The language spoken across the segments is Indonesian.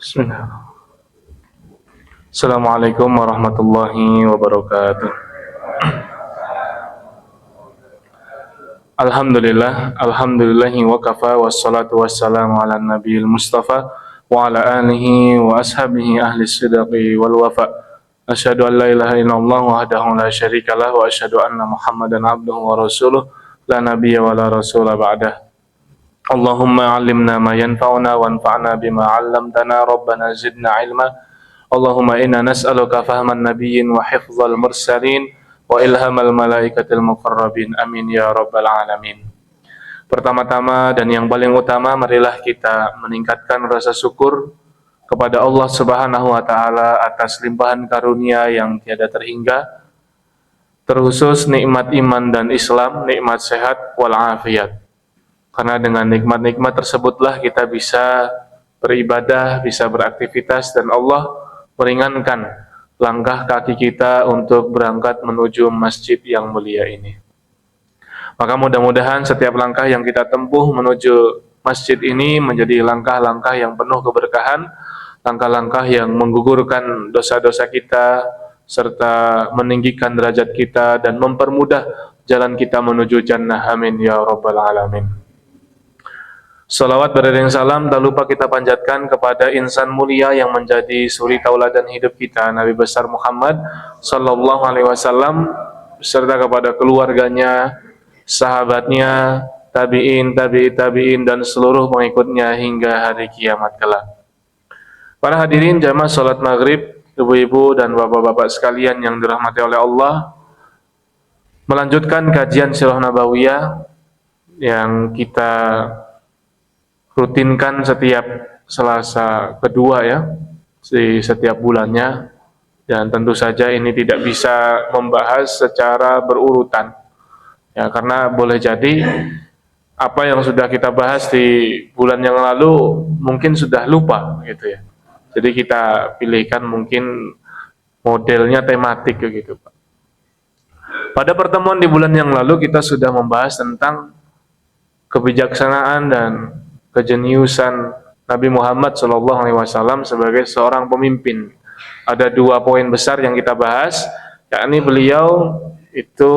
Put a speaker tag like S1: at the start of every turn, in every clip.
S1: Bismillah. Assalamualaikum warahmatullahi wabarakatuh. Alhamdulillahi wa kafa wassalatu wassalamu ala nabiyil mustafa wa ala alihi wa ashabihi ahli sidqi wal wafa. Asyhadu an la ilaha illallah wahdahu la syarikalah wa asyhadu anna Muhammadan abduhu wa rasuluh la nabiyya wa la rasula ba'dah. Allahumma 'allimna ma yanfa'una wanfa'na bima 'allamtana rabbana zidna 'ilma. Allahumma inna nas'aluka fahman nabiyyin wa hifdzal mursalin wa ilhamal malaikatil muqarrabin. Amin ya rabbal alamin. Pertama-tama dan yang paling utama, marilah kita meningkatkan rasa syukur kepada Allah Subhanahu wa taala atas limpahan karunia yang tiada terhingga, terkhusus nikmat iman dan Islam, nikmat sehat wal afiat. Karena dengan nikmat-nikmat tersebutlah kita bisa beribadah, bisa beraktivitas, dan Allah meringankan langkah kaki kita untuk berangkat menuju masjid yang mulia ini. Maka mudah-mudahan setiap langkah yang kita tempuh menuju masjid ini menjadi langkah-langkah yang penuh keberkahan, langkah-langkah yang menggugurkan dosa-dosa kita, serta meninggikan derajat kita dan mempermudah jalan kita menuju jannah. Amin ya rabbal alamin. Salawat beriring salam tak lupa kita panjatkan kepada insan mulia yang menjadi suri tauladan hidup kita, Nabi besar Muhammad sallallahu alaihi wasallam, serta kepada keluarganya, sahabatnya, tabi'in, tabi'in, dan seluruh pengikutnya hingga hari kiamat kelak. Para hadirin jamaah salat maghrib, ibu-ibu dan bapak-bapak sekalian yang dirahmati oleh Allah, melanjutkan kajian Sirah Nabawiyah yang kita rutinkan setiap Selasa kedua ya, di setiap bulannya, dan tentu saja ini tidak bisa membahas secara berurutan ya, karena boleh jadi apa yang sudah kita bahas di bulan yang lalu mungkin sudah lupa gitu ya, jadi kita pilihkan mungkin modelnya tematik gitu Pak. Pada pertemuan di bulan yang lalu kita sudah membahas tentang kebijaksanaan dan kejeniusan Nabi Muhammad SAW sebagai seorang pemimpin. Ada dua poin besar yang kita bahas, yakni beliau itu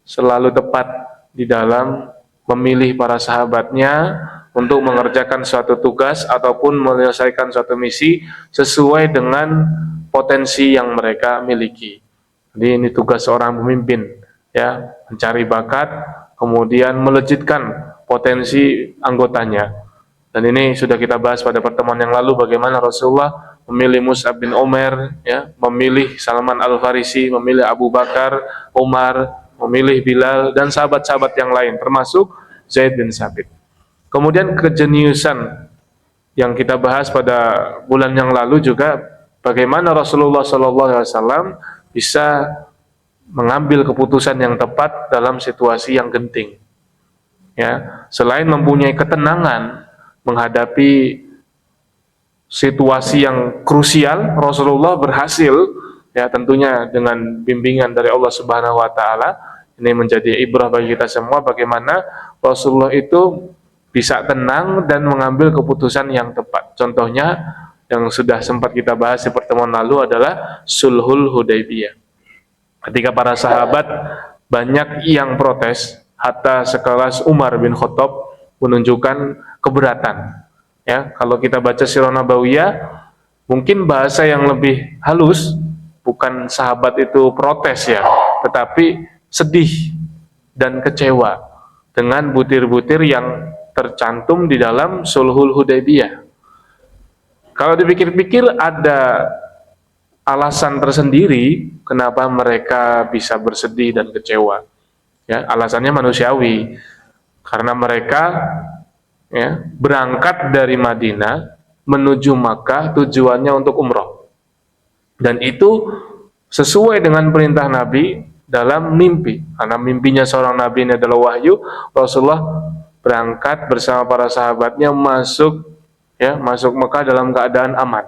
S1: selalu tepat di dalam memilih para sahabatnya untuk mengerjakan suatu tugas ataupun menyelesaikan suatu misi sesuai dengan potensi yang mereka miliki. Jadi ini tugas seorang pemimpin ya, mencari bakat, kemudian melejitkan potensi anggotanya. Dan ini sudah kita bahas pada pertemuan yang lalu, bagaimana Rasulullah memilih Mus'ab bin Umair ya, memilih Salman Al-Farisi, memilih Abu Bakar, Umar, memilih Bilal, dan sahabat-sahabat yang lain termasuk Zaid bin Sabit. Kemudian kejeniusan yang kita bahas pada bulan yang lalu juga, bagaimana Rasulullah SAW bisa mengambil keputusan yang tepat dalam situasi yang genting. Ya, selain mempunyai ketenangan menghadapi situasi yang krusial, Rasulullah berhasil ya, tentunya dengan bimbingan dari Allah Subhanahu wa taala. Ini menjadi ibrah bagi kita semua, bagaimana Rasulullah itu bisa tenang dan mengambil keputusan yang tepat. Contohnya yang sudah sempat kita bahas di pertemuan lalu adalah Sulhul Hudaybiyah. Ketika para sahabat banyak yang protes, hatta sekelas Umar bin Khattab menunjukkan keberatan. Ya, kalau kita baca Sirah Nabawiyah, mungkin bahasa yang lebih halus, bukan sahabat itu protes ya, tetapi sedih dan kecewa dengan butir-butir yang tercantum di dalam Sulhul Hudaybiyah. Kalau dipikir-pikir ada alasan tersendiri kenapa mereka bisa bersedih dan kecewa. Ya, alasannya manusiawi, karena mereka ya, berangkat dari Madinah menuju Makkah tujuannya untuk umroh, dan itu sesuai dengan perintah Nabi dalam mimpi, karena mimpinya seorang Nabi ini adalah wahyu. Rasulullah berangkat bersama para sahabatnya masuk Makkah dalam keadaan aman,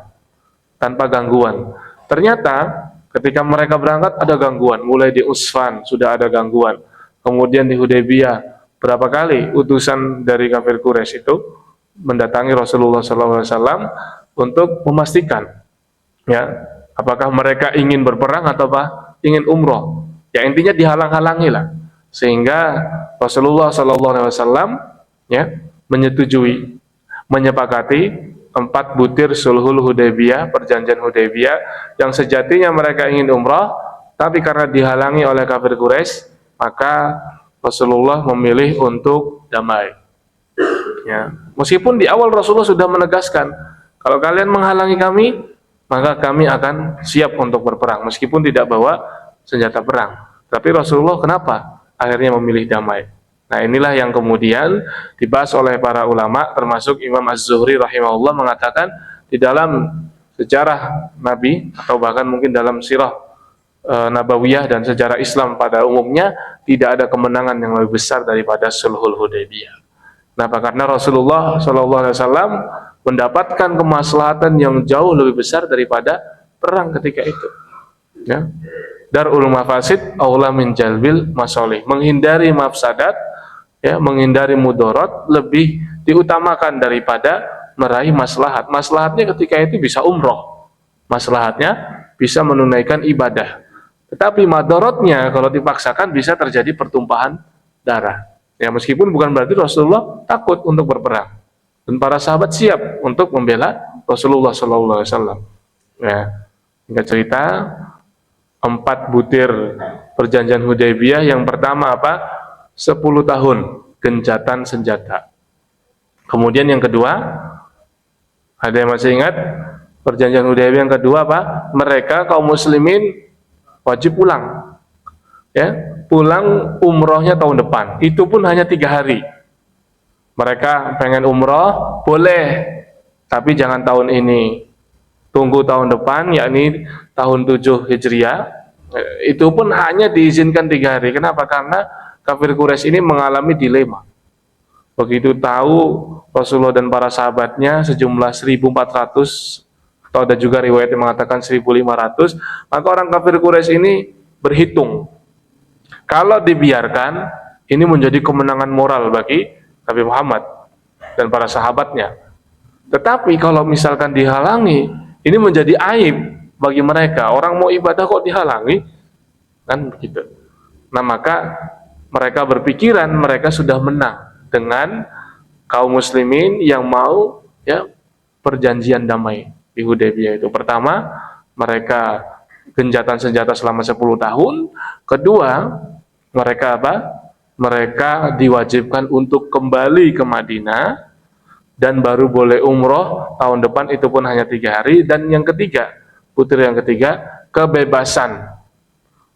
S1: tanpa gangguan. Ternyata ketika mereka berangkat ada gangguan, mulai di Usfan sudah ada gangguan. Kemudian di Hudaybiyah berapa kali utusan dari kafir Quraisy itu mendatangi Rasulullah SAW, untuk memastikan, ya, apakah mereka ingin berperang atau ingin umroh. Ya intinya dihalang-halangi lah, sehingga Rasulullah SAW ya menyetujui, menyepakati 4 butir sulhul Hudaybiyah, perjanjian Hudaybiyah, yang sejatinya mereka ingin umrah, tapi karena dihalangi oleh kafir Quraisy, maka Rasulullah memilih untuk damai. Ya, meskipun di awal Rasulullah sudah menegaskan, kalau kalian menghalangi kami, maka kami akan siap untuk berperang, meskipun tidak bawa senjata perang. Tapi Rasulullah kenapa akhirnya memilih damai? Nah inilah yang kemudian dibahas oleh para ulama, termasuk Imam Az-Zuhri rahimahullah mengatakan di dalam sejarah Nabi, atau bahkan mungkin dalam sirah Nabawiyah dan sejarah Islam pada umumnya, tidak ada kemenangan yang lebih besar daripada Sulhul Hudaybiyah. Kenapa? Karena Rasulullah SAW mendapatkan kemaslahatan yang jauh lebih besar daripada perang ketika itu. Ya. Darul mafasid aula min jalbil masolih. Menghindari mafsadat, ya, menghindari mudorot lebih diutamakan daripada meraih maslahat. Maslahatnya ketika itu bisa umroh, maslahatnya bisa menunaikan ibadah. Tetapi madorotnya kalau dipaksakan bisa terjadi pertumpahan darah. Ya, meskipun bukan berarti Rasulullah takut untuk berperang, dan para sahabat siap untuk membela Rasulullah SAW. Ya, singkat cerita, 4 butir perjanjian Hudaybiyah. Yang pertama apa? 10 tahun gencatan senjata. Kemudian yang kedua, ada yang masih ingat? Perjanjian Hudaybiyah yang kedua apa? Mereka kaum muslimin wajib pulang. Ya, pulang umrohnya tahun depan. Itu pun hanya 3 hari. Mereka pengen umroh, boleh, tapi jangan tahun ini. Tunggu tahun depan, yakni tahun 7 Hijriah. Itu pun hanya diizinkan 3 hari. Kenapa? Karena kafir Quraisy ini mengalami dilema. Begitu tahu Rasulullah dan para sahabatnya sejumlah 1.400, atau ada juga riwayat yang mengatakan 1.500, maka orang kafir Quraisy ini berhitung, kalau dibiarkan, ini menjadi kemenangan moral bagi Nabi Muhammad dan para sahabatnya. Tetapi kalau misalkan dihalangi, ini menjadi aib bagi mereka. Orang mau ibadah kok dihalangi, kan begitu. Nah maka mereka berpikiran mereka sudah menang dengan kaum muslimin yang mau, ya, perjanjian damai di Hudaybiyah itu. Pertama, mereka gencatan senjata selama 10 tahun. Kedua, mereka apa? Mereka diwajibkan untuk kembali ke Madinah dan baru boleh umroh tahun depan, itu pun hanya 3 hari. Dan yang ketiga, butir yang ketiga, kebebasan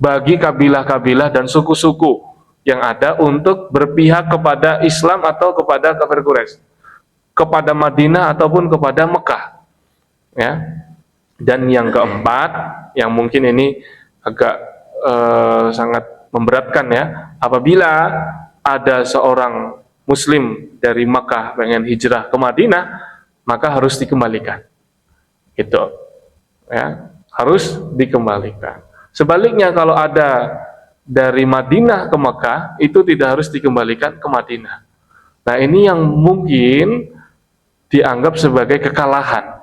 S1: bagi kabilah-kabilah dan suku-suku yang ada untuk berpihak kepada Islam atau kepada kafir Quraisy, kepada Madinah ataupun kepada Mekah. Ya. Dan yang keempat, yang mungkin ini agak sangat memberatkan, ya, apabila ada seorang muslim dari Mekah pengen hijrah ke Madinah, maka harus dikembalikan. Gitu. Ya, harus dikembalikan. Sebaliknya kalau ada dari Madinah ke Mekah, itu tidak harus dikembalikan ke Madinah. Nah, ini yang mungkin dianggap sebagai kekalahan.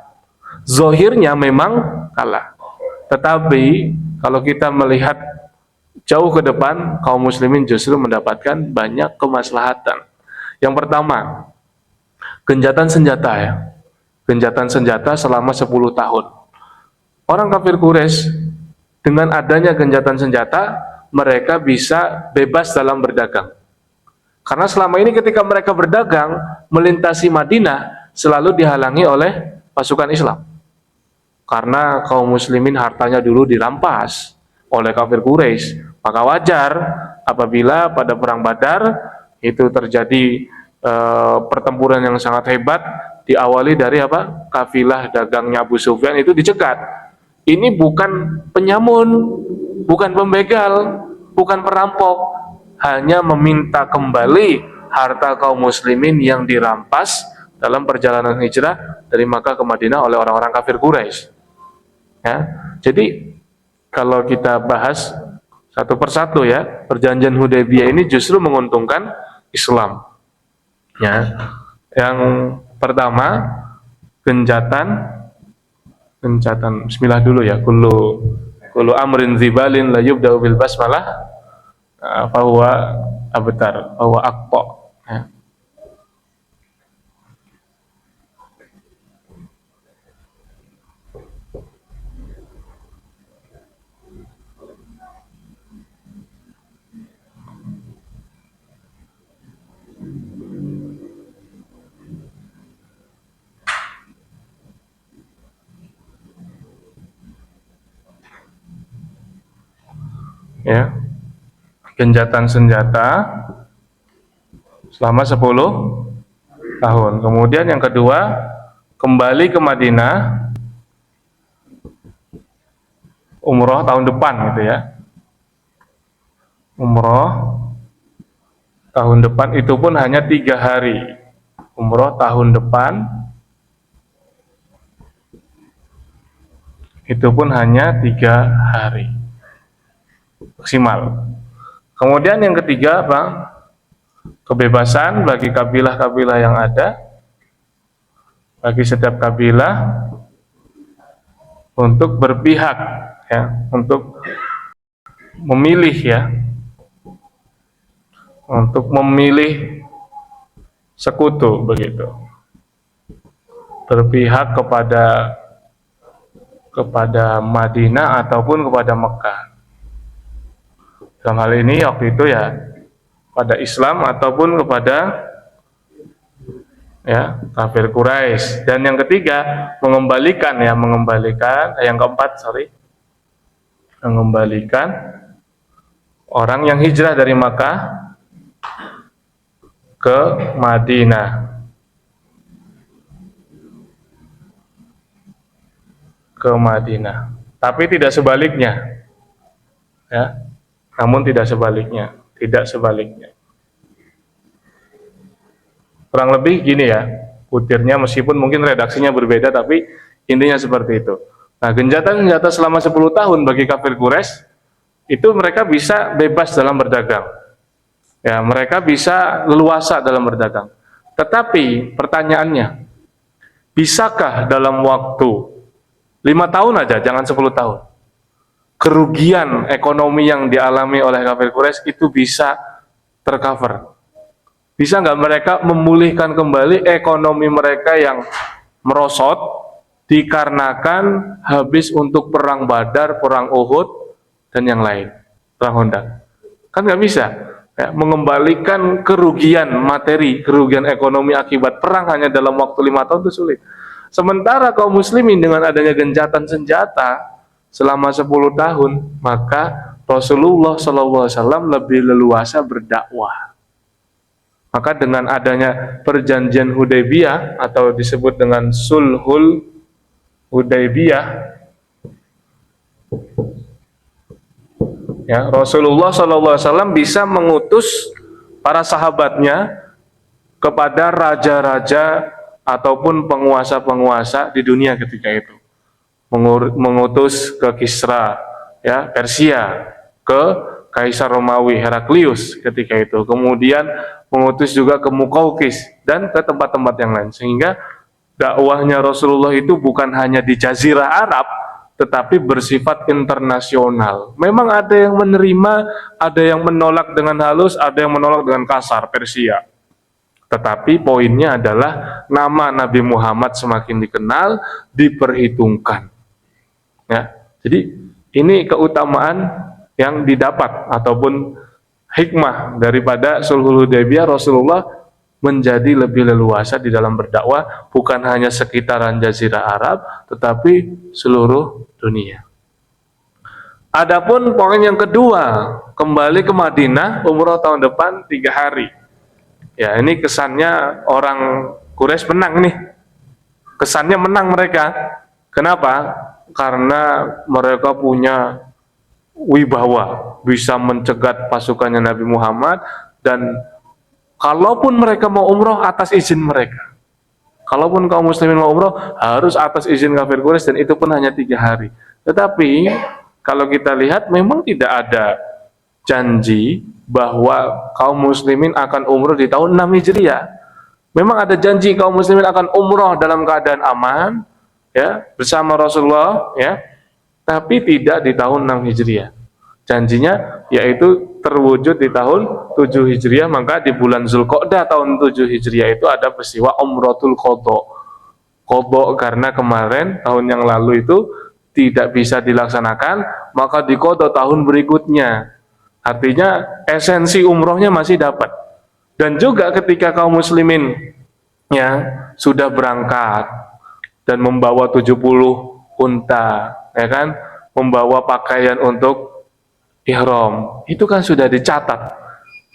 S1: Zohirnya memang kalah, tetapi kalau kita melihat jauh ke depan, kaum muslimin justru mendapatkan banyak kemaslahatan. Yang pertama, gencatan senjata, ya. Gencatan senjata selama 10 tahun. Orang kafir Quraisy dengan adanya gencatan senjata, mereka bisa bebas dalam berdagang. Karena selama ini ketika mereka berdagang melintasi Madinah, selalu dihalangi oleh pasukan Islam. Karena kaum muslimin hartanya dulu dirampas oleh kafir Quraisy, maka wajar apabila pada perang Badar itu terjadi pertempuran yang sangat hebat, diawali dari apa? Kafilah dagangnya Abu Sufyan itu dicegat. Ini bukan penyamun, bukan pembegal, bukan perampok, hanya meminta kembali harta kaum muslimin yang dirampas dalam perjalanan hijrah dari Makkah ke Madinah oleh orang-orang kafir Quraisy. Ya, jadi kalau kita bahas satu persatu, ya, perjanjian Hudaybiyah ini justru menguntungkan Islam. Ya, yang pertama, gencatan Gencatan bismillah dulu ya. Kullu amrin zibalin la yubda'u bil basmalah fahuwa abtar, fahuwa aqta. Ya. Ya, gencatan senjata selama 10 tahun. Kemudian yang kedua, kembali ke Madinah umroh tahun depan gitu ya. Umroh tahun depan itu pun hanya 3 hari. Umroh tahun depan itu pun hanya 3 hari maksimal. Kemudian yang ketiga apa? Kebebasan bagi kabilah-kabilah yang ada, bagi setiap kabilah untuk berpihak ya, untuk memilih ya, untuk memilih sekutu begitu, berpihak kepada Madinah ataupun kepada Mekah. Dalam hal ini waktu itu ya pada Islam ataupun kepada ya kafir Quraisy. Dan yang ketiga mengembalikan yang keempat mengembalikan orang yang hijrah dari Makkah ke Madinah, tapi tidak sebaliknya ya, namun tidak sebaliknya. Kurang lebih gini ya butirnya, meskipun mungkin redaksinya berbeda, tapi intinya seperti itu. Nah, gencatan senjata selama 10 tahun bagi kafir Quraisy itu mereka bisa bebas dalam berdagang ya, mereka bisa leluasa dalam berdagang. Tetapi pertanyaannya, bisakah dalam waktu 5 tahun aja, jangan 10 tahun, kerugian ekonomi yang dialami oleh kafir Quraisy itu bisa tercover? Bisa nggak mereka memulihkan kembali ekonomi mereka yang merosot dikarenakan habis untuk perang Badar, perang Uhud, dan yang lain, perang Honda? Kan nggak bisa ya, mengembalikan kerugian materi, kerugian ekonomi akibat perang hanya dalam waktu 5 tahun itu sulit. Sementara kaum muslimin dengan adanya gencatan senjata selama 10 tahun, maka Rasulullah SAW lebih leluasa berdakwah. Maka dengan adanya perjanjian Hudaybiyah atau disebut dengan Sulhul Hudaybiyah ya, Rasulullah SAW bisa mengutus para sahabatnya kepada raja-raja ataupun penguasa-penguasa di dunia ketika itu. Mengutus ke Kisra ya, Persia, ke Kaisar Romawi Heraklius ketika itu. Kemudian mengutus juga ke Mukaukis dan ke tempat-tempat yang lain. Sehingga dakwahnya Rasulullah itu bukan hanya di Jazirah Arab, tetapi bersifat internasional. Memang ada yang menerima, ada yang menolak dengan halus, ada yang menolak dengan kasar, Persia. Tetapi poinnya adalah nama Nabi Muhammad semakin dikenal, diperhitungkan. Ya, jadi ini keutamaan yang didapat ataupun hikmah daripada Sulhul Hudaybiyah. Rasulullah menjadi lebih leluasa di dalam berdakwah, bukan hanya sekitaran Jazirah Arab, tetapi seluruh dunia. Adapun poin yang kedua, kembali ke Madinah, umroh tahun depan 3 hari. Ya, ini kesannya orang Quraisy menang nih. Kesannya menang mereka. Kenapa? Karena mereka punya wibawa, bisa mencegat pasukannya Nabi Muhammad, dan kalaupun mereka mau umroh atas izin mereka. Kalaupun kaum muslimin mau umroh harus atas izin kafir Quraisy, dan itu pun hanya 3 hari. Tetapi kalau kita lihat memang tidak ada janji bahwa kaum muslimin akan umroh di tahun 6 Hijriah. Memang ada janji kaum muslimin akan umroh dalam keadaan aman, ya bersama Rasulullah ya, tapi tidak di tahun 6 Hijriah. Janjinya yaitu terwujud di tahun 7 Hijriah, maka di bulan Zulqa'dah tahun 7 Hijriah itu ada peristiwa Umratul Qadha. Qadha karena kemarin tahun yang lalu itu tidak bisa dilaksanakan, maka diqadha tahun berikutnya. Artinya esensi umrohnya masih dapat. Dan juga ketika kaum muslimin ya sudah berangkat dan membawa 70 unta, ya kan, membawa pakaian untuk ihram, itu kan sudah dicatat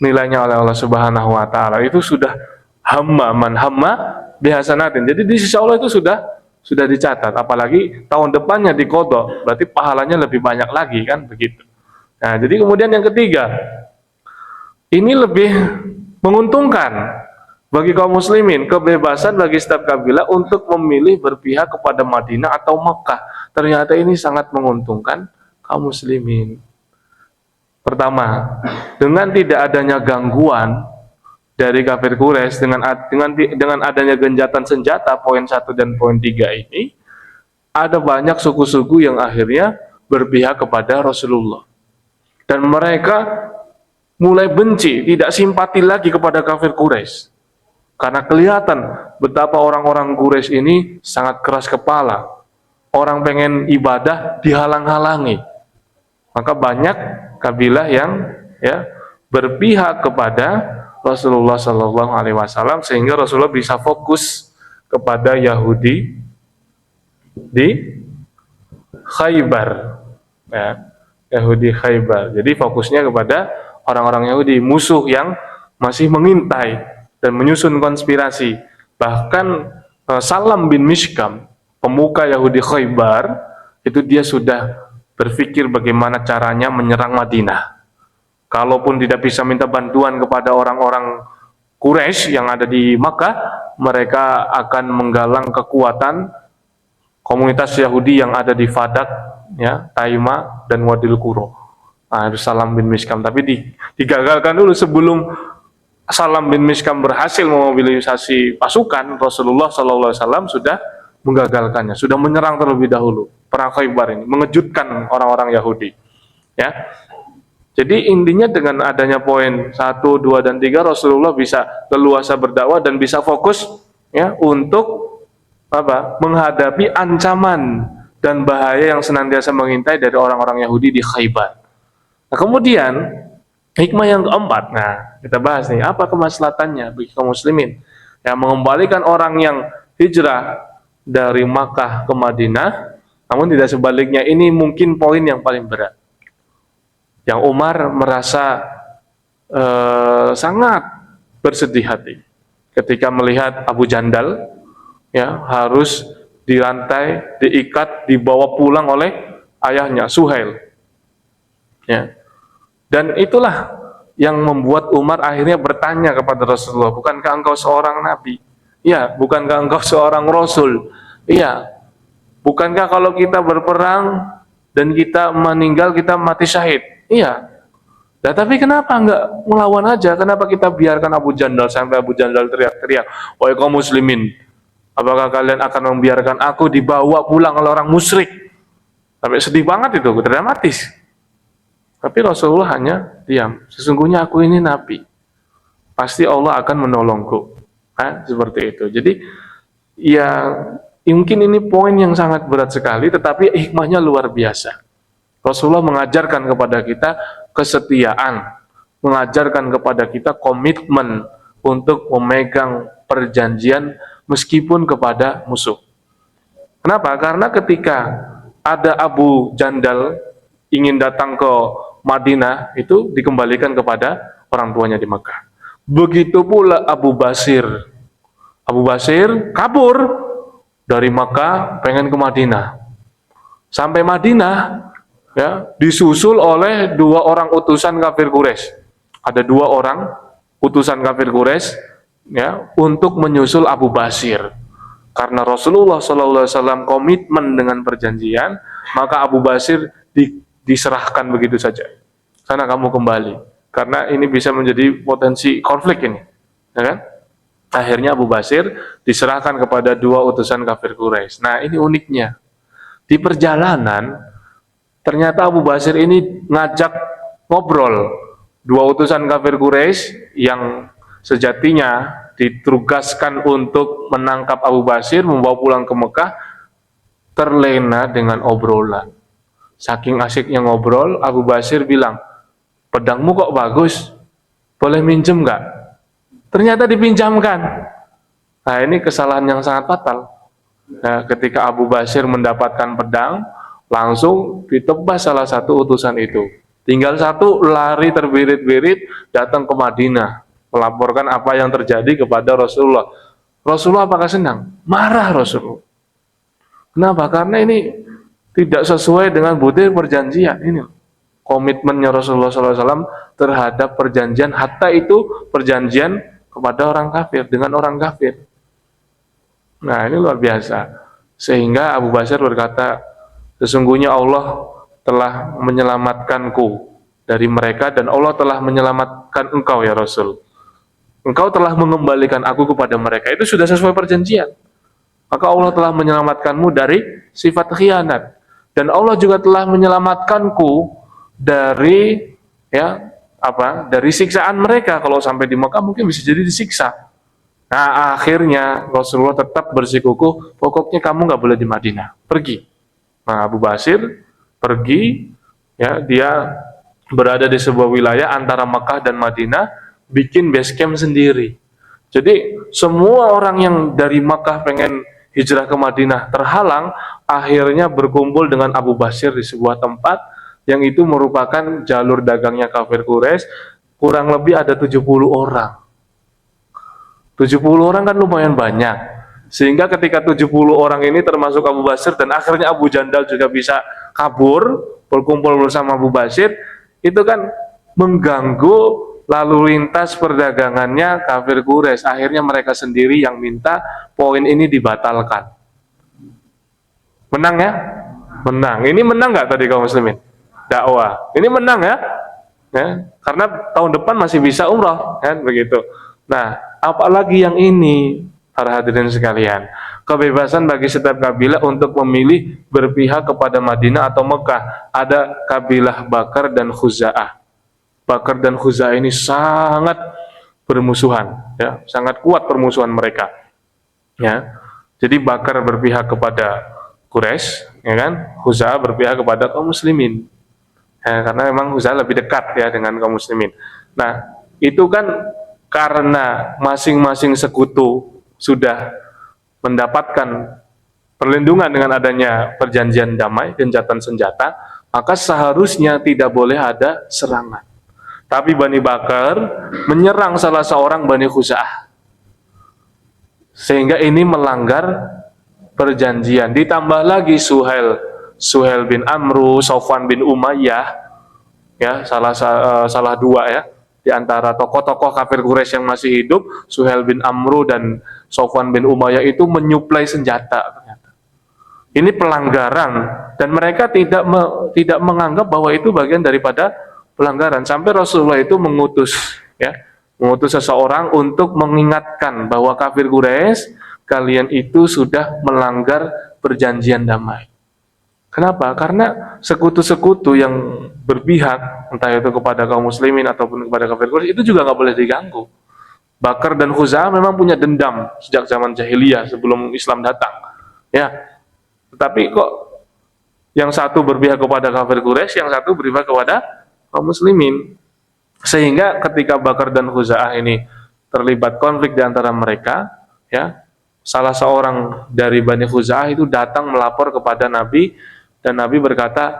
S1: nilainya oleh Allah Subhanahu wa taala. Itu sudah hamma man hamma bihasanatin. Jadi di sisi Allah itu sudah dicatat, apalagi tahun depannya diqadha, berarti pahalanya lebih banyak lagi kan begitu. Nah, jadi kemudian yang ketiga, ini lebih menguntungkan bagi kaum muslimin, kebebasan bagi setiap kabilah untuk memilih berpihak kepada Madinah atau Mekah. Ternyata ini sangat menguntungkan kaum muslimin. Pertama, dengan tidak adanya gangguan dari kafir Quraisy, dengan adanya genjatan senjata poin 1 dan poin 3 ini, ada banyak suku-suku yang akhirnya berpihak kepada Rasulullah. Dan mereka mulai benci, tidak simpati lagi kepada kafir Quraisy. Karena kelihatan betapa orang-orang Quraisy ini sangat keras kepala. Orang pengen ibadah dihalang-halangi. Maka banyak kabilah yang ya berpihak kepada Rasulullah Shallallahu Alaihi Wasallam, sehingga Rasulullah bisa fokus kepada Yahudi di Khaybar. Ya. Yahudi Khaybar. Jadi fokusnya kepada orang-orang Yahudi, musuh yang masih mengintai dan menyusun konspirasi. Bahkan Salam bin Mishkam, pemuka Yahudi Khaybar, itu dia sudah berpikir bagaimana caranya menyerang Madinah. Kalaupun tidak bisa minta bantuan kepada orang-orang Quraisy yang ada di Makkah, mereka akan menggalang kekuatan komunitas Yahudi yang ada di Fadak, ya, Taima dan Wadil Qura. Nah, Salam bin Mishkam, tapi digagalkan dulu sebelum Salam bin Mishkam berhasil memobilisasi pasukan. Rasulullah SAW sudah menggagalkannya, sudah menyerang terlebih dahulu. Perang Khaybar ini mengejutkan orang-orang Yahudi. Ya, jadi intinya dengan adanya poin 1, 2, dan 3, Rasulullah bisa leluasa berdakwah dan bisa fokus ya untuk menghadapi ancaman dan bahaya yang senantiasa mengintai dari orang-orang Yahudi di Khaybar. Nah, kemudian hikmah yang keempat, nah kita bahas nih, apa kemaslahatannya bagi kaum muslimin yang mengembalikan orang yang hijrah dari Makkah ke Madinah, namun tidak sebaliknya. Ini mungkin poin yang paling berat, yang Umar merasa sangat bersedih hati ketika melihat Abu Jandal ya harus dirantai, diikat, dibawa pulang oleh ayahnya Suhail. Ya. Dan itulah yang membuat Umar akhirnya bertanya kepada Rasulullah, bukankah engkau seorang nabi? Ya, bukankah engkau seorang rasul? Iya. Bukankah kalau kita berperang dan kita meninggal, kita mati syahid? Iya. Nah, tapi kenapa enggak melawan aja? Kenapa kita biarkan Abu Jandal sampai Abu Jandal teriak-teriak, "Wahai kaum muslimin, apakah kalian akan membiarkan aku dibawa pulang oleh orang musyrik?" Sampai sedih banget itu, dramatis. Tapi Rasulullah hanya diam. Sesungguhnya aku ini nabi, pasti Allah akan menolongku. Seperti itu. Jadi ya mungkin ini poin yang sangat berat sekali, tetapi hikmahnya luar biasa. Rasulullah mengajarkan kepada kita kesetiaan, mengajarkan kepada kita komitmen untuk memegang perjanjian meskipun kepada musuh. Kenapa? Karena ketika ada Abu Jandal ingin datang ke Madinah, itu dikembalikan kepada orang tuanya di Makkah. Begitu pula Abu Basir. Abu Basir kabur dari Makkah pengen ke Madinah. Sampai Madinah ya disusul oleh 2 orang utusan kafir Quraisy. Ada 2 orang utusan kafir Quraisy ya untuk menyusul Abu Basir. Karena Rasulullah SAW komitmen dengan perjanjian, maka Abu Basir diserahkan begitu saja. Sana kamu kembali, karena ini bisa menjadi potensi konflik ini, ya kan? Akhirnya Abu Basir diserahkan kepada dua utusan kafir Quraisy. Nah, ini uniknya. Di perjalanan, ternyata Abu Basir ini ngajak ngobrol dua utusan kafir Quraisy yang sejatinya ditugaskan untuk menangkap Abu Basir, membawa pulang ke Mekah, terlena dengan obrolan. Saking asiknya ngobrol, Abu Basir bilang, pedangmu kok bagus, boleh minjem nggak? Ternyata dipinjamkan. Nah, ini kesalahan yang sangat fatal. Nah, ketika Abu Basir mendapatkan pedang, langsung ditebas salah satu utusan itu. Tinggal satu lari terbirit-birit datang ke Madinah, melaporkan apa yang terjadi kepada Rasulullah. Rasulullah apakah senang? Marah Rasulullah. Kenapa? Karena ini tidak sesuai dengan butir perjanjian. Ini komitmennya Rasulullah SAW terhadap perjanjian, hatta itu perjanjian kepada orang kafir, dengan orang kafir. Nah, ini luar biasa. Sehingga Abu Basir berkata, sesungguhnya Allah telah menyelamatkanku dari mereka, dan Allah telah menyelamatkan engkau ya Rasul. Engkau telah mengembalikan aku kepada mereka. Itu sudah sesuai perjanjian. Maka Allah telah menyelamatkanmu dari sifat khianat. Dan Allah juga telah menyelamatkanku dari dari siksaan mereka. Kalau sampai di Mekah mungkin bisa jadi disiksa. Nah, akhirnya Rasulullah tetap bersikukuh, pokoknya kamu nggak boleh di Madinah, pergi. Nah, Abu Basir pergi, ya, dia berada di sebuah wilayah antara Mekah dan Madinah, bikin base camp sendiri. Jadi semua orang yang dari Mekah pengen hijrah ke Madinah terhalang, akhirnya berkumpul dengan Abu Basir di sebuah tempat yang itu merupakan jalur dagangnya kafir Quraisy. Kurang lebih ada 70 orang. 70 orang kan lumayan banyak. Sehingga ketika 70 orang ini termasuk Abu Basir, dan akhirnya Abu Jandal juga bisa kabur, berkumpul bersama Abu Basir, itu kan mengganggu lalu lintas perdagangannya kafir Quraisy. Akhirnya mereka sendiri yang minta poin ini dibatalkan. Menang ya? Menang. Ini menang nggak tadi kaum muslimin? Dakwah. Ini menang ya? Karena tahun depan masih bisa umrah, kan begitu. Nah, apalagi yang ini, para hadirin sekalian, kebebasan bagi setiap kabilah untuk memilih berpihak kepada Madinah atau Mekah. Ada kabilah Bakar dan Khuza'ah. Bakar dan Khuza'ah ini sangat bermusuhan, ya, sangat kuat permusuhan mereka. Ya, jadi Bakar berpihak kepada Quraisy, ya kan? Khuza'ah berpihak kepada kaum muslimin. Ya, karena memang Khuza'ah lebih dekat ya dengan kaum muslimin. Nah, itu kan karena masing-masing sekutu sudah mendapatkan perlindungan dengan adanya perjanjian damai, gencatan senjata, maka seharusnya tidak boleh ada serangan. Tapi Bani Bakar menyerang salah seorang Bani Khuza'ah, sehingga ini melanggar perjanjian. Ditambah lagi Suhail bin Amru, Sofwan bin Umayyah, ya, salah dua ya di antara tokoh-tokoh kafir Quraisy yang masih hidup. Suhail bin Amru dan Sofwan bin Umayyah itu menyuplai senjata ternyata. Ini pelanggaran, dan mereka tidak menganggap bahwa itu bagian daripada pelanggaran, sampai Rasulullah itu mengutus seseorang untuk mengingatkan bahwa kafir Quraisy, kalian itu sudah melanggar perjanjian damai. Kenapa? Karena sekutu-sekutu yang berpihak, entah itu kepada kaum muslimin ataupun kepada kafir Quraisy, itu juga nggak boleh diganggu. Bakar dan Khuza'ah memang punya dendam sejak zaman jahiliyah sebelum Islam datang. Ya, tetapi kok yang satu berpihak kepada kafir Quraisy, yang satu berpihak kepada kaum muslimin. Sehingga ketika Bakar dan Khuza'ah ini terlibat konflik di antara mereka, ya, salah seorang dari Bani Khuza'ah itu datang melapor kepada Nabi, dan Nabi berkata,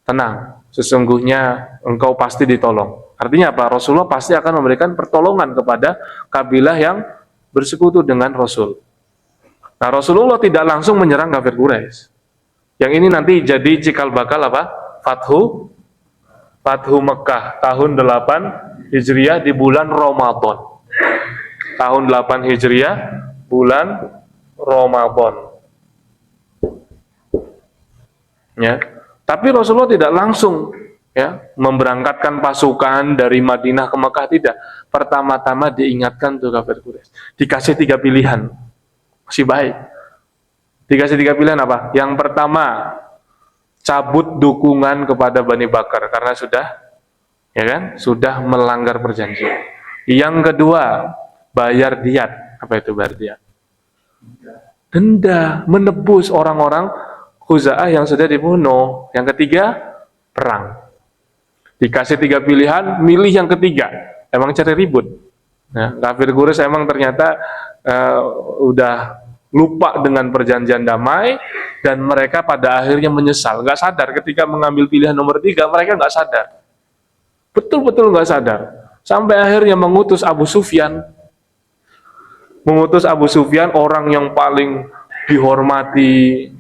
S1: tenang, sesungguhnya engkau pasti ditolong. Artinya apa? Rasulullah pasti akan memberikan pertolongan kepada kabilah yang bersekutu dengan Rasul. Nah, Rasulullah tidak langsung menyerang kafir Quraisy. Yang ini nanti jadi cikal bakal apa? Fathu Mekah tahun 8 Hijriah di bulan Ramadan. Tahun 8 Hijriah bulan Ramadan. Ya. Tapi Rasulullah tidak langsung ya, memberangkatkan pasukan dari Madinah ke Mekah, tidak. Pertama-tama diingatkan tuh kafir Quraisy, dikasih 3 pilihan, masih baik. Dikasih 3 pilihan apa? Yang pertama, cabut dukungan kepada Bani Bakar karena sudah, ya kan, sudah melanggar perjanjian. Yang kedua, bayar diat. Apa itu bayar diat? Denda, menebus orang-orang Khuza'ah yang sudah dibunuh. Yang ketiga, perang. Dikasih 3 pilihan, milih yang ketiga. Emang cari ribut. Nah, kafir Quraisy emang ternyata udah lupa dengan perjanjian damai, dan mereka pada akhirnya menyesal. Nggak sadar ketika mengambil pilihan nomor 3, mereka nggak sadar. Betul-betul nggak sadar. Sampai akhirnya mengutus Abu Sufyan. Mengutus Abu Sufyan, orang yang paling dihormati.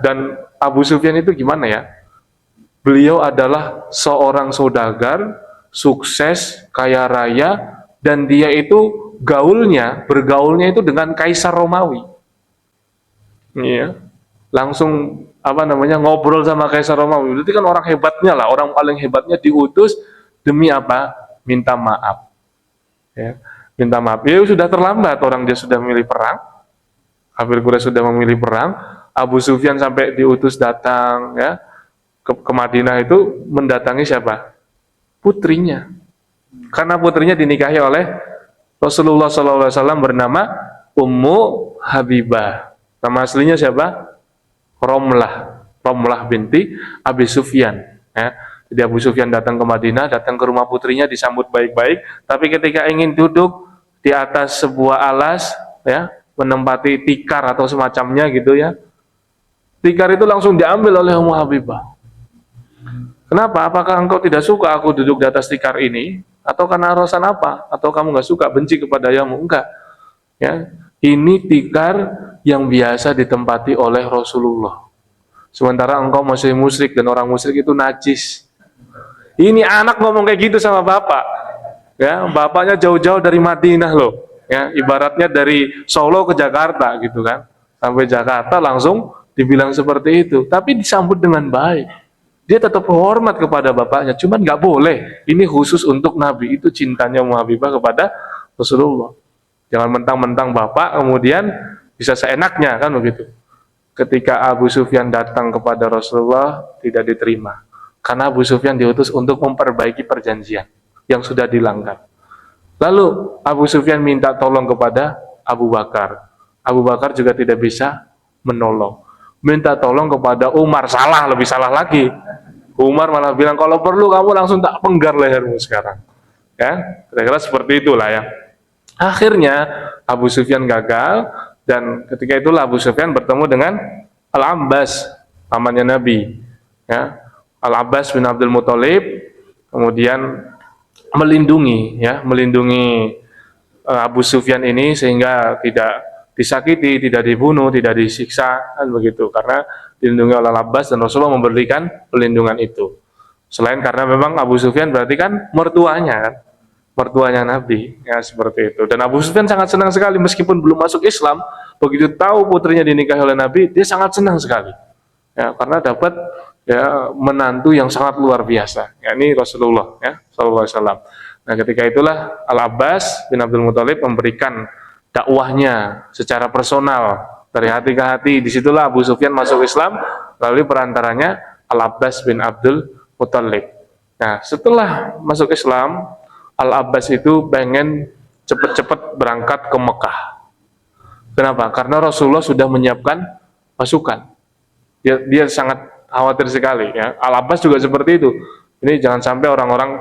S1: Dan Abu Sufyan itu gimana ya? Beliau adalah seorang saudagar, sukses, kaya raya, dan dia itu bergaulnya itu dengan Kaisar Romawi. Iya. Langsung ngobrol sama Kaisar Romawi. Berarti kan orang hebatnya lah, orang paling hebatnya diutus demi apa? Minta maaf. Ya, minta maaf. Ya sudah terlambat, orang dia sudah memilih perang. Kafir Quraisy sudah memilih perang. Abu Sufyan sampai diutus datang, ya, ke Madinah itu mendatangi siapa? Putrinya. Karena putrinya dinikahi oleh Rasulullah SAW bernama Ummu Habibah. Nama aslinya siapa? Romlah binti Abi Sufyan. Ya. Jadi Abu Sufyan datang ke Madinah, datang ke rumah putrinya, disambut baik-baik. Tapi ketika ingin duduk di atas sebuah alas, ya, menempati tikar atau semacamnya gitu ya, tikar itu langsung diambil oleh Ummu Habibah. Kenapa? Apakah engkau tidak suka aku duduk di atas tikar ini? Atau karena alasan apa? Atau kamu nggak suka, benci kepada ayahmu? Enggak. Ya, ini tikar yang biasa ditempati oleh Rasulullah. Sementara engkau masih musyrik, dan orang musyrik itu najis. Ini anak ngomong kayak gitu sama bapak. Ya, bapaknya jauh-jauh dari Madinah loh. Ya, ibaratnya dari Solo ke Jakarta gitu kan. Sampai Jakarta langsung dibilang seperti itu. Tapi disambut dengan baik. Dia tetap hormat kepada bapaknya, cuman nggak boleh. Ini khusus untuk Nabi, itu cintanya Ummu Habibah kepada Rasulullah. Jangan mentang-mentang bapak kemudian bisa seenaknya kan begitu. Ketika Abu Sufyan datang kepada Rasulullah, tidak diterima. Karena Abu Sufyan diutus untuk memperbaiki perjanjian yang sudah dilanggar. Lalu Abu Sufyan minta tolong kepada Abu Bakar. Abu Bakar juga tidak bisa menolong. Minta tolong kepada Umar, salah, lebih salah lagi. Umar malah bilang, kalau perlu kamu langsung tak penggar lehermu sekarang. Ya, kira-kira seperti itulah ya. Akhirnya Abu Sufyan gagal, dan ketika itulah Abu Sufyan bertemu dengan Al-Abbas, pamannya Nabi. Ya, Al-Abbas bin Abdul Muthalib, kemudian melindungi Abu Sufyan ini sehingga tidak disakiti, tidak dibunuh, tidak disiksa, kan begitu. Karena dilindungi oleh Al-Abbas, dan Rasulullah memberikan pelindungan itu. Selain karena memang Abu Sufyan berarti kan mertuanya Nabi, ya seperti itu. Dan Abu Sufyan sangat senang sekali meskipun belum masuk Islam, begitu tahu putrinya dinikahi oleh Nabi, dia sangat senang sekali. Ya, karena dapat ya menantu yang sangat luar biasa, yakni Rasulullah, ya, sallallahu alaihi wasallam. Nah, ketika itulah Al-Abbas bin Abdul Muthalib memberikan dakwahnya secara personal dari hati ke hati. Disitulah Abu Sufyan masuk Islam melalui perantaranya Al-Abbas bin Abdul Muthalib. Nah, setelah masuk Islam, Al-Abbas itu pengen cepat-cepat berangkat ke Mekah. Kenapa? Karena Rasulullah sudah menyiapkan pasukan. Dia sangat khawatir sekali. Ya. Al-Abbas juga seperti itu. Ini jangan sampai orang-orang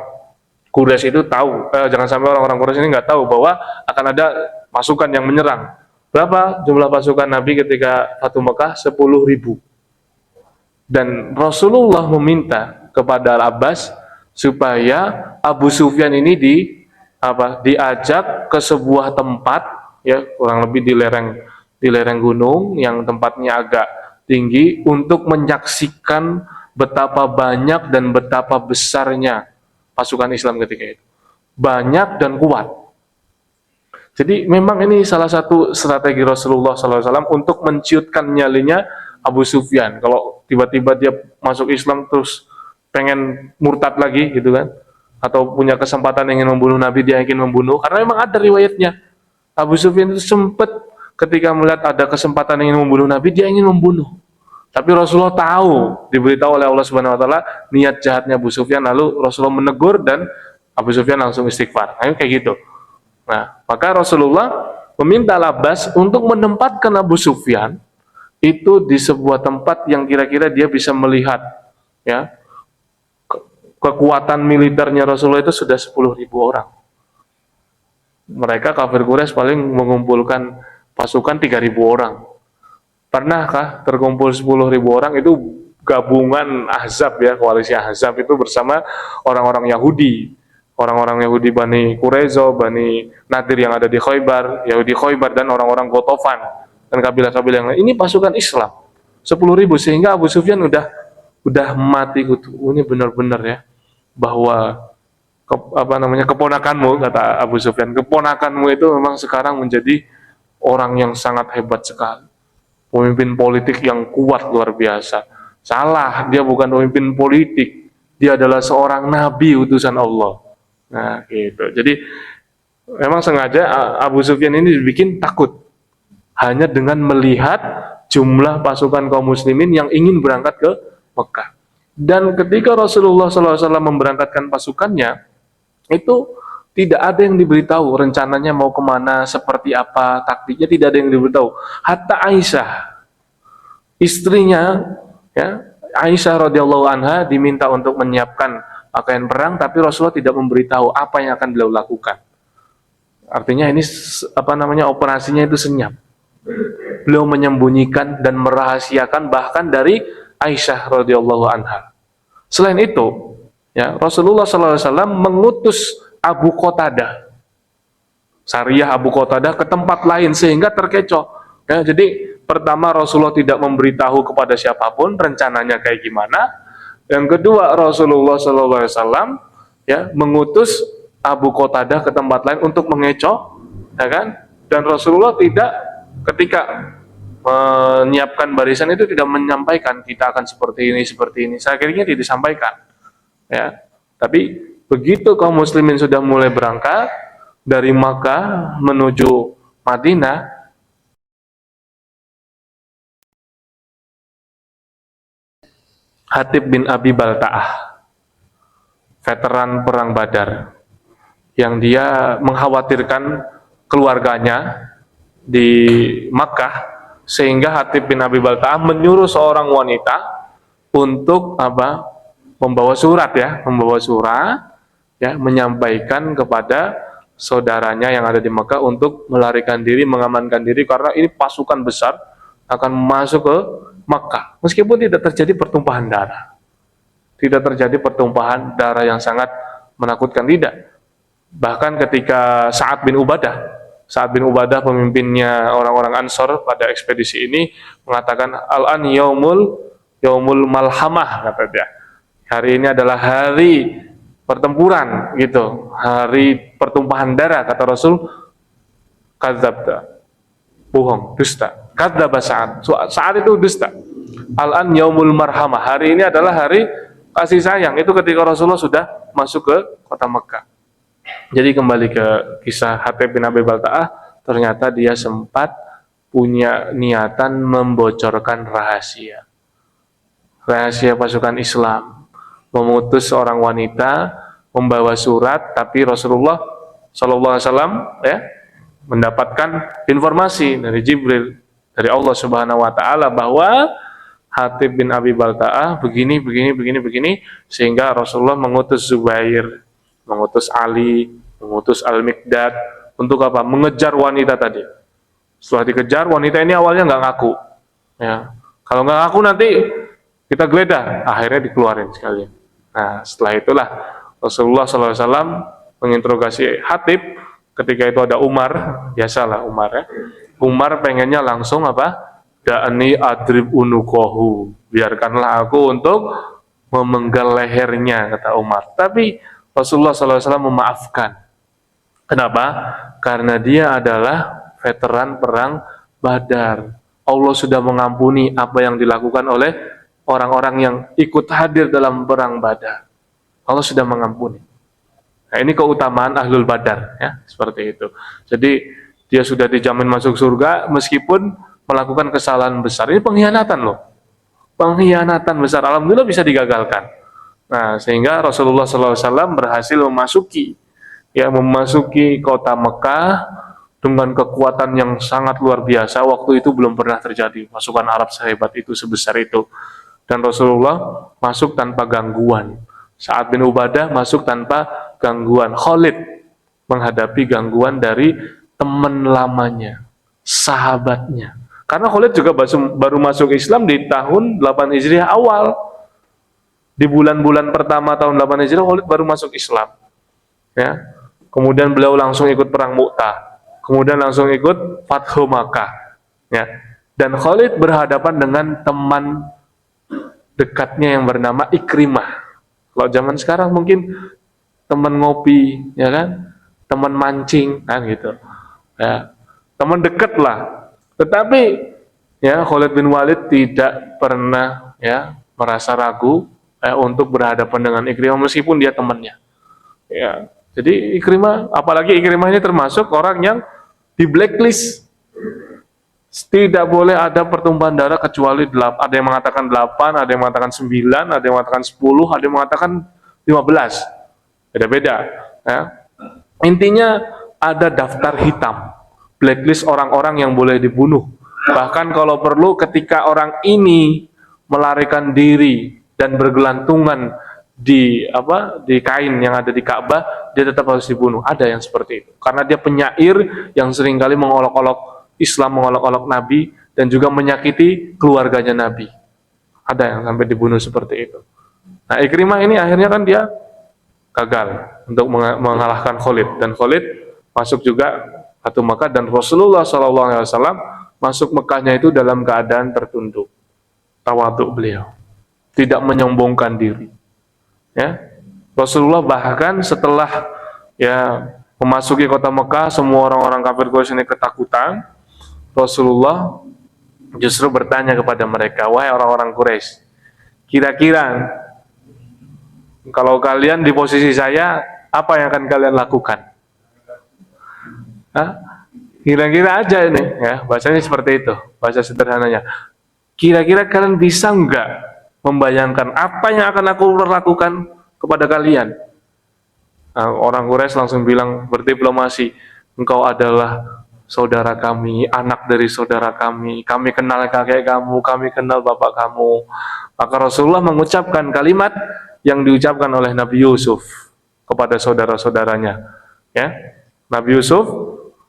S1: Quraisy itu tahu, jangan sampai orang-orang Quraisy ini nggak tahu bahwa akan ada pasukan yang menyerang. Berapa jumlah pasukan Nabi ketika Fatu Mekah? 10.000. Dan Rasulullah meminta kepada Al-Abbas supaya Abu Sufyan ini diajak ke sebuah tempat, ya kurang lebih di lereng gunung yang tempatnya agak tinggi, untuk menyaksikan betapa banyak dan betapa besarnya pasukan Islam ketika itu. Banyak dan kuat. Jadi memang ini salah satu strategi Rasulullah SAW untuk menciutkan nyalinya Abu Sufyan. Kalau tiba-tiba dia masuk Islam terus pengen murtad lagi gitu kan, atau punya kesempatan ingin membunuh Nabi, dia ingin membunuh, karena memang ada riwayatnya. Abu Sufyan itu sempat ketika melihat ada kesempatan ingin membunuh Nabi, dia ingin membunuh. Tapi Rasulullah tahu, diberitahu oleh Allah Subhanahu wa taala niat jahatnya Abu Sufyan, lalu Rasulullah menegur dan Abu Sufyan langsung istighfar. Nah, kayak gitu. Nah, maka Rasulullah meminta Al-Abbas untuk menempatkan Abu Sufyan itu di sebuah tempat yang kira-kira dia bisa melihat, ya, kekuatan militernya Rasulullah itu sudah 10.000 orang. Mereka kafir Quraisy paling mengumpulkan pasukan 3.000 orang. Pernahkah terkumpul 10.000 orang? Itu gabungan Ahzab, ya, koalisi Ahzab itu bersama orang-orang Yahudi. Orang-orang Yahudi Bani Quraizo, Bani Nadir yang ada di Khaybar, Yahudi Khaybar, dan orang-orang Ghatafan dan kabilah-kabilah yang lain. Ini pasukan Islam 10.000, sehingga Abu Sufyan udah mati kutu. Ini benar-benar, ya, bahwa keponakanmu, kata Abu Sufyan, keponakanmu itu memang sekarang menjadi orang yang sangat hebat sekali, pemimpin politik yang kuat luar biasa. Salah, dia bukan pemimpin politik, dia adalah seorang nabi utusan Allah. Nah, gitu. Jadi memang sengaja Abu Sufyan ini dibikin takut hanya dengan melihat jumlah pasukan kaum muslimin yang ingin berangkat ke Mekah. Dan ketika Rasulullah SAW memberangkatkan pasukannya, itu tidak ada yang diberitahu rencananya mau kemana, seperti apa, taktiknya, tidak ada yang diberitahu. Hatta Aisyah, istrinya, ya, Aisyah radhiyallahu anha diminta untuk menyiapkan pakaian perang, tapi Rasulullah tidak memberitahu apa yang akan beliau lakukan. Artinya ini operasinya itu senyap. Beliau menyembunyikan dan merahasiakan bahkan dari Aisyah radhiyallahu anha. Selain itu, ya, Rasulullah SAW mengutus Abu Qatadah, Sariyah Abu Qatadah, ke tempat lain sehingga terkecoh. Ya, jadi pertama Rasulullah tidak memberitahu kepada siapapun rencananya kayak gimana. Yang kedua, Rasulullah SAW, ya, mengutus Abu Qatadah ke tempat lain untuk mengecoh, ya kan? Dan Rasulullah tidak, ketika menyiapkan barisan itu, tidak menyampaikan kita akan seperti ini. Akhirnya tidak disampaikan. Ya, tapi begitu kaum muslimin sudah mulai berangkat dari Makkah menuju Madinah, Hatib bin Abi Balta'ah, veteran perang Badar, yang dia mengkhawatirkan keluarganya di Makkah, sehingga Hatib bin Abi Balta'ah menyuruh seorang wanita untuk membawa surat, ya, menyampaikan kepada saudaranya yang ada di Mekah untuk melarikan diri, mengamankan diri, karena ini pasukan besar akan masuk ke Mekah. Meskipun tidak terjadi pertumpahan darah yang sangat menakutkan, tidak. Bahkan ketika Sa'ad bin Ubadah pemimpinnya orang-orang Ansor pada ekspedisi ini mengatakan, al-an yaumul malhamah, kata dia. Hari ini adalah hari pertempuran, gitu, hari pertumpahan darah, kata Rasul. Kadzabta, bohong, dusta. Kadzaba Sa'ad itu dusta. Al-an yaumul marhamah, hari ini adalah hari kasih sayang. Itu ketika Rasulullah sudah masuk ke kota Mekah. Jadi kembali ke kisah Hatib bin Abi Balta'ah, ternyata dia sempat punya niatan membocorkan rahasia pasukan Islam, memutus seorang wanita membawa surat, tapi Rasulullah SAW, ya, mendapatkan informasi dari Jibril, dari Allah Subhanahu wa taala, bahwa Hatib bin Abi Balta'ah begini, sehingga Rasulullah mengutus Zubair, mengutus Ali, mengutus Al-Miqdad untuk apa? Mengejar wanita tadi. Setelah dikejar, wanita ini awalnya nggak ngaku, ya. Kalau nggak ngaku nanti kita geledah, akhirnya dikeluarin sekalian. Nah, setelah itulah Rasulullah SAW menginterogasi Hatib. Ketika itu ada Umar, biasalah Umar, ya. Umar pengennya langsung apa? Da'ani adrib unukohu, biarkanlah aku untuk memenggal lehernya, kata Umar. Tapi Rasulullah SAW memaafkan. Kenapa? Karena dia adalah veteran perang Badar. Allah sudah mengampuni apa yang dilakukan oleh orang-orang yang ikut hadir dalam perang Badar. Allah sudah mengampuni. Nah, ini keutamaan Ahlul Badar, ya, seperti itu. Jadi dia sudah dijamin masuk surga meskipun melakukan kesalahan besar. Ini pengkhianatan loh, pengkhianatan besar. Alhamdulillah bisa digagalkan. Nah, sehingga Rasulullah SAW berhasil memasuki kota Mekah dengan kekuatan yang sangat luar biasa. Waktu itu belum pernah terjadi pasukan Arab sehebat itu, sebesar itu. Dan Rasulullah masuk tanpa gangguan. Sa'ad bin Ubadah masuk tanpa gangguan. Khalid menghadapi gangguan dari teman lamanya, sahabatnya. Karena Khalid juga baru masuk Islam di tahun 8 Hijriah awal. Di bulan-bulan pertama tahun 8 Hijriah, Khalid baru masuk Islam. Ya. Kemudian beliau langsung ikut perang Mu'tah. Kemudian langsung ikut Fathu Makkah. Ya. Dan Khalid berhadapan dengan teman dekatnya yang bernama Ikrimah. Kalau zaman sekarang mungkin teman ngopi, ya kan, teman mancing, kan gitu, ya, teman dekat lah. Tetapi ya Khalid bin Walid tidak pernah ya merasa ragu untuk berhadapan dengan Ikrimah meskipun dia temannya. Ya, jadi Ikrimah, apalagi Ikrimah ini termasuk orang yang di blacklist. Tidak boleh ada pertumpahan darah kecuali 8. Ada yang mengatakan 8, ada yang mengatakan 9, ada yang mengatakan 10, ada yang mengatakan 15. Beda-beda. Ya. Intinya ada daftar hitam, blacklist orang-orang yang boleh dibunuh. Bahkan kalau perlu ketika orang ini melarikan diri dan bergelantungan di kain yang ada di Ka'bah, dia tetap harus dibunuh. Ada yang seperti itu. Karena dia penyair yang seringkali mengolok-olok Islam, mengolok-olok Nabi, dan juga menyakiti keluarganya Nabi. Ada yang sampai dibunuh seperti itu. Nah, Ikrimah ini akhirnya kan dia gagal untuk mengalahkan Khalid, dan Khalid masuk juga Fathu Makkah, dan Rasulullah SAW masuk Mekahnya itu dalam keadaan tertunduk, tawadhu beliau, tidak menyombongkan diri. Ya, Rasulullah bahkan setelah ya memasuki kota Mekah, semua orang-orang kafir Quraisy ini ketakutan. Rasulullah justru bertanya kepada mereka, wahai orang-orang Quraisy, kira-kira kalau kalian di posisi saya, apa yang akan kalian lakukan? Hah? Kira-kira aja ini, ya, bahasanya seperti itu, bahasa sederhananya. Kira-kira kalian bisa nggak membayangkan apa yang akan aku lakukan kepada kalian? Nah, orang Quraisy langsung bilang berdiplomasi, engkau adalah saudara kami, anak dari saudara kami kenal kakek kamu, kami kenal bapak kamu. Maka Rasulullah mengucapkan kalimat yang diucapkan oleh Nabi Yusuf kepada saudara-saudaranya. Ya, Nabi Yusuf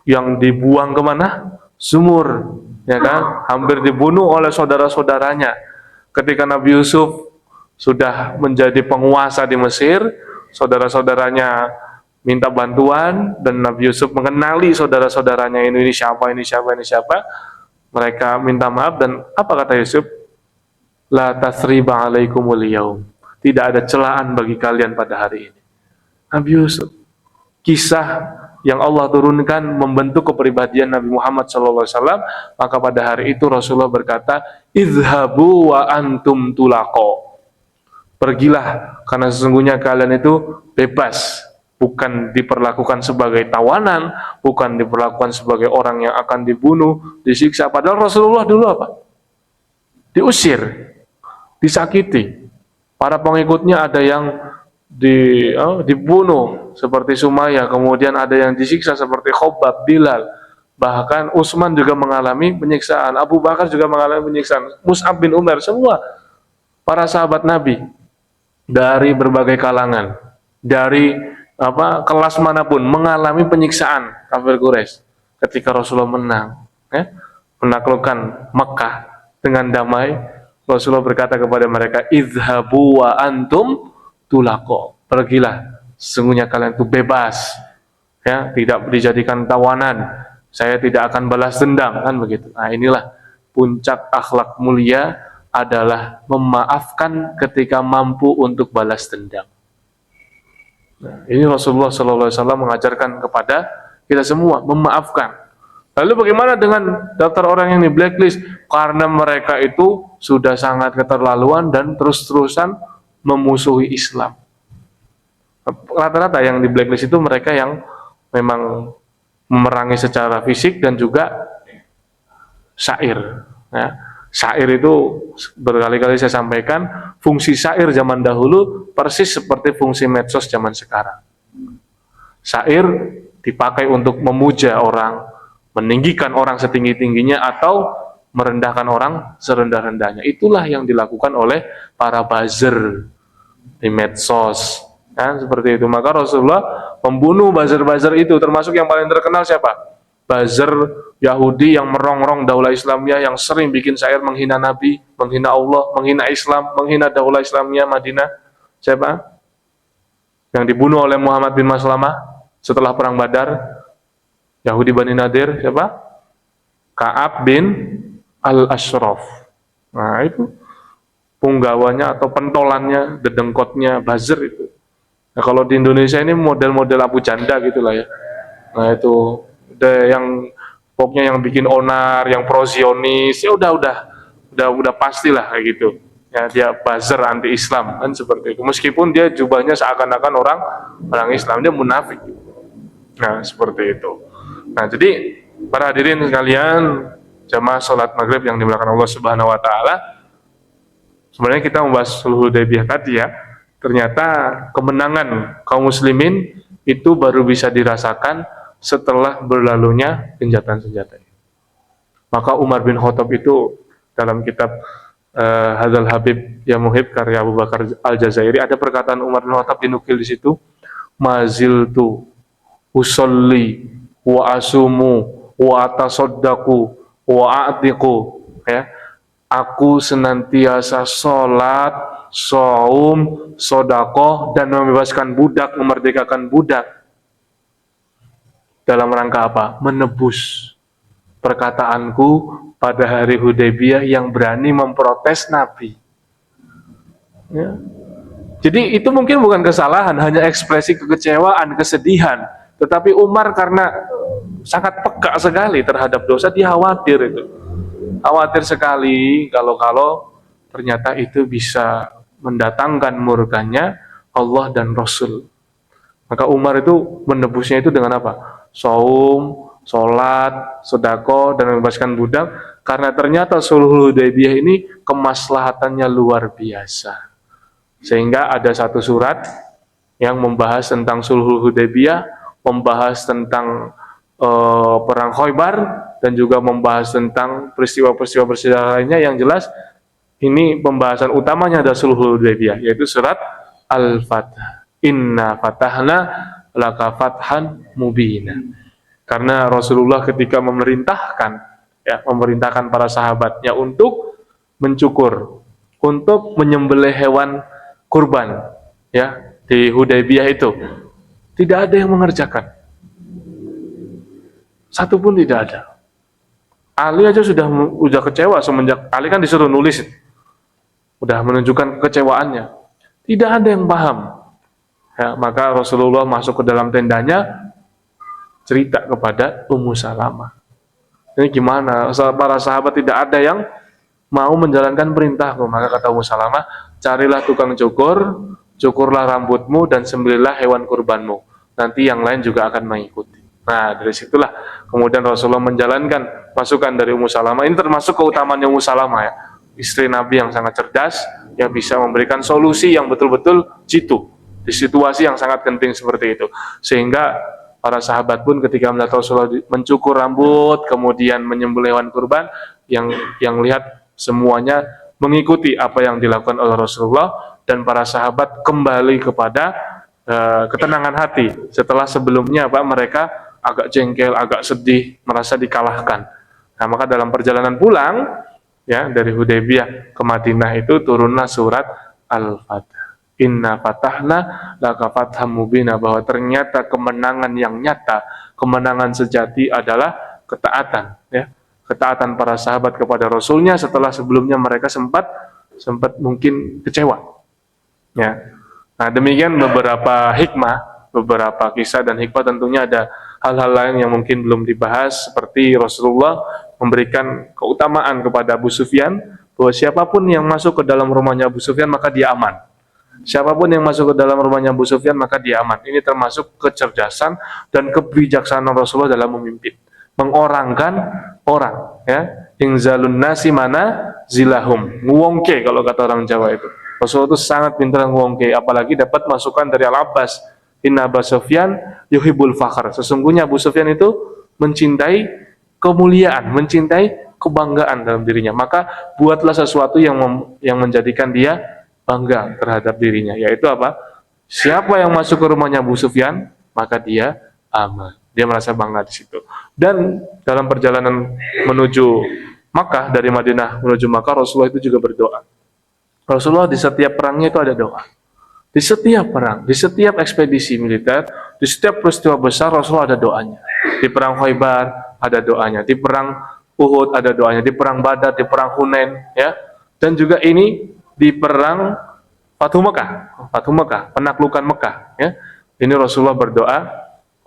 S1: yang dibuang kemana? Sumur, ya kan? Hampir dibunuh oleh saudara-saudaranya. Ketika Nabi Yusuf sudah menjadi penguasa di Mesir, saudara-saudaranya minta bantuan, dan Nabi Yusuf mengenali saudara-saudaranya, ini siapa. Mereka minta maaf, dan apa kata Yusuf? La tasriba alaikumul yaum. Tidak ada celaan bagi kalian pada hari ini. Nabi Yusuf, kisah yang Allah turunkan membentuk kepribadian Nabi Muhammad SAW. Maka pada hari itu Rasulullah berkata, izhabu wa antum tulaqo. Pergilah, karena sesungguhnya kalian itu bebas, bukan diperlakukan sebagai tawanan, bukan diperlakukan sebagai orang yang akan dibunuh, disiksa. Padahal Rasulullah dulu apa? Diusir, disakiti. Para pengikutnya ada yang dibunuh seperti Sumayyah, kemudian ada yang disiksa seperti Khobab, Bilal. Bahkan Utsman juga mengalami penyiksaan, Abu Bakar juga mengalami penyiksaan, Mus'ab bin Umar, semua para sahabat Nabi dari berbagai kalangan, dari kelas manapun mengalami penyiksaan kafir Quraisy. Ketika Rasulullah menang, menaklukkan Mekah dengan damai, Rasulullah berkata kepada mereka, izhabu wa antum tulaqo. Pergilah, sesungguhnya kalian itu bebas, ya, tidak dijadikan tawanan. Saya tidak akan balas dendam, kan begitu. Nah, inilah puncak akhlak mulia, adalah memaafkan ketika mampu untuk balas dendam. Nah, ini Rasulullah SAW mengajarkan kepada kita semua, memaafkan. Lalu bagaimana dengan daftar orang yang di blacklist? Karena mereka itu sudah sangat keterlaluan dan terus-terusan memusuhi Islam. Rata-rata yang di blacklist itu mereka yang memang memerangi secara fisik dan juga syair. Ya. Syair itu berkali-kali saya sampaikan, fungsi syair zaman dahulu persis seperti fungsi medsos zaman sekarang. Syair dipakai untuk memuja orang, meninggikan orang setinggi-tingginya atau merendahkan orang serendah-rendahnya. Itulah yang dilakukan oleh para buzzer di medsos. Kan, seperti itu. Maka Rasulullah membunuh buzzer-buzzer itu, termasuk yang paling terkenal siapa? Buzzer Yahudi yang merongrong daulah Islamiyah, yang sering bikin syair menghina Nabi, menghina Allah, menghina Islam, menghina daulah Islamiyah Madinah. Siapa? Yang dibunuh oleh Muhammad bin Maslamah setelah perang Badar. Yahudi Bani Nadir, siapa? Ka'ab bin Al-Ashraf. Nah, itu punggawanya atau pentolannya, dedengkotnya buzzer itu. Nah, kalau di Indonesia ini model-model Abu Janda gitulah ya. Nah, itu yang pokoknya yang bikin onar, yang pro-Zionis, ya udah pastilah kayak gitu. Ya, dia buzzer anti Islam kan seperti itu. Meskipun dia jubahnya seakan-akan orang Islam, dia munafik. Nah, seperti itu. Nah, jadi para hadirin sekalian, jamaah salat maghrib yang dimuliakan Allah Subhanahu wa taala, sebenarnya kita membahas sulhul Hudaybiyah tadi ya. Ternyata kemenangan kaum muslimin itu baru bisa dirasakan setelah berlalunya gencatan senjata. Maka Umar bin Khattab itu dalam kitab Hadzal Habib Ya Muhib karya Abu Bakar Al-Jazairi, ada perkataan Umar bin Khattab dinukil di situ, maziltu usolli wa asumu wa atasaddaqu wa a'tiqu, ya. Aku senantiasa sholat, shaum, sodakoh, dan membebaskan budak, memerdekakan budak. Dalam rangka apa? Menebus perkataanku pada hari Hudaybiyah yang berani memprotes Nabi. Ya. Jadi itu mungkin bukan kesalahan, hanya ekspresi kekecewaan, kesedihan. Tetapi Umar karena sangat peka sekali terhadap dosa, dia khawatir itu. Khawatir sekali kalau ternyata itu bisa mendatangkan murkanya Allah dan Rasul. Maka Umar itu menebusnya itu dengan apa? Saum, sholat, sedekah, dan membebaskan budak. Karena ternyata sulhul Hudaybiyah ini kemaslahatannya luar biasa. Sehingga ada satu surat yang membahas tentang sulhul Hudaybiyah, membahas tentang perang Khaybar, dan juga membahas tentang peristiwa-peristiwa bersejarah lainnya. Yang jelas ini pembahasan utamanya adalah sulhul Hudaybiyah, yaitu surat Al-Fatah. Inna fatahna laka fathan mubina. Karena Rasulullah ketika memerintahkan para sahabatnya untuk mencukur, untuk menyembelih hewan kurban, ya, di Hudaybiyah itu, tidak ada yang mengerjakan. Satu pun tidak ada. Ali aja sudah kecewa semenjak Ali kan disuruh nulis, udah menunjukkan kekecewaannya. Tidak ada yang paham. Ya, maka Rasulullah masuk ke dalam tendanya, cerita kepada Ummu Salamah. Ini gimana? Para sahabat tidak ada yang mau menjalankan perintahku. Maka kata Ummu Salamah, carilah tukang cukur, cukurlah rambutmu dan sembelihlah hewan kurbanmu. Nanti yang lain juga akan mengikuti. Nah, dari situlah kemudian Rasulullah menjalankan masukan dari Ummu Salamah. Ini termasuk keutamaan Ummu Salamah, ya. Istri Nabi yang sangat cerdas, yang bisa memberikan solusi yang betul-betul jitu di situasi yang sangat genting seperti itu. Sehingga para sahabat pun ketika melihat Rasulullah mencukur rambut, kemudian menyembelih hewan kurban, yang lihat semuanya mengikuti apa yang dilakukan oleh Rasulullah, dan para sahabat kembali kepada ketenangan hati setelah sebelumnya mereka agak jengkel, agak sedih, merasa dikalahkan. Nah, maka dalam perjalanan pulang ya dari Hudaybiyah ke Madinah itu turunlah surat Al-Fatah. Inna fatahna laka fatham mubina, bahwa ternyata kemenangan yang nyata, kemenangan sejati adalah ketaatan, ya. Ketaatan para sahabat kepada Rasulnya setelah sebelumnya mereka sempat mungkin kecewa. Ya. Nah, demikian beberapa hikmah beberapa kisah dan hikmah. Tentunya ada hal-hal lain yang mungkin belum dibahas, seperti Rasulullah memberikan keutamaan kepada Abu Sufyan, bahwa siapapun yang masuk ke dalam rumahnya Abu Sufyan maka dia aman. Siapapun yang masuk ke dalam rumahnya Abu Sufyan maka dia aman. Ini termasuk kecerdasan dan kebijaksanaan Rasulullah dalam memimpin, mengorangkan orang, ya. Inzalun nasi mana zilahum, nguwongke kalau kata orang Jawa itu. Rasulullah itu sangat pintar nguwongke, apalagi dapat masukan dari Al-Abbas, inna Abu Sufyan yuhibbul fakhr. Sesungguhnya Abu Sufyan itu mencintai kemuliaan, mencintai kebanggaan dalam dirinya. Maka buatlah sesuatu yang menjadikan dia bangga terhadap dirinya, yaitu apa? Siapa yang masuk ke rumahnya Abu Sufyan, maka dia aman. Dia merasa bangga di situ. Dan dalam perjalanan menuju Makkah, dari Madinah menuju Makkah, Rasulullah itu juga berdoa. Rasulullah di setiap perangnya itu ada doa. Di setiap perang, di setiap ekspedisi militer, di setiap peristiwa besar, Rasulullah ada doanya. Di perang Khaybar ada doanya, di perang Uhud ada doanya, di perang Badar, di perang Hunain, ya. Dan juga ini di perang Fathu Mekah, penaklukan Mekah, ya. Ini Rasulullah berdoa,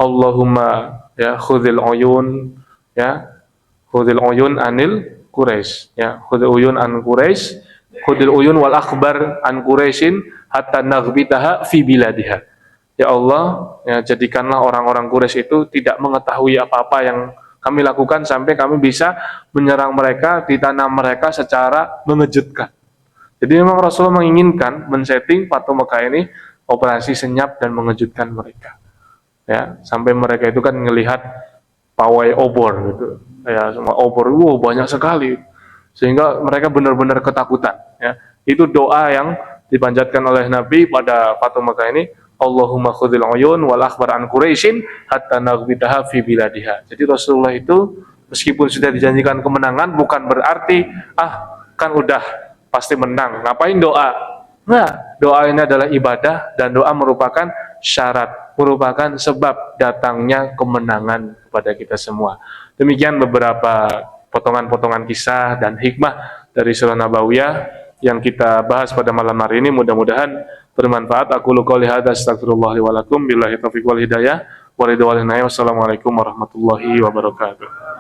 S1: Allahumma ya khudhil uyun, ya khudhil uyun anil Quraisy, ya khudhil uyun an Quraisy, khudhil uyun wal akhbar an Quraisyin hatta naghbitaha fi biladiha. Ya Allah, ya jadikanlah orang-orang Quraisy itu tidak mengetahui apa-apa yang kami lakukan sampai kami bisa menyerang mereka di tanah mereka secara mengejutkan. Jadi memang Rasulullah menginginkan men-setting Fathu Mekah ini operasi senyap dan mengejutkan mereka. Ya, sampai mereka itu kan ngelihat pawai obor gitu. Ya, semua obor banyak sekali. Sehingga mereka benar-benar ketakutan, ya. Itu doa yang dipanjatkan oleh Nabi pada Fathu Mekah ini, Allahumma khudhil uyun wal akhbar an Quraisyin hatta naghbitaha fi biladiha. Jadi Rasulullah itu meskipun sudah dijanjikan kemenangan bukan berarti kan udah pasti menang, ngapain doa? Nah, doa ini adalah ibadah dan doa merupakan syarat, merupakan sebab datangnya kemenangan kepada kita semua. Demikian beberapa potongan-potongan kisah dan hikmah dari Surah Nabawiyah yang kita bahas pada malam hari ini. Mudah-mudahan bermanfaat. Aku qouli hadza astaghfirullah li wa lakum billahi taufiq wal hidayah wa ridwan. Wassalamualaikum warahmatullahi wabarakatuh.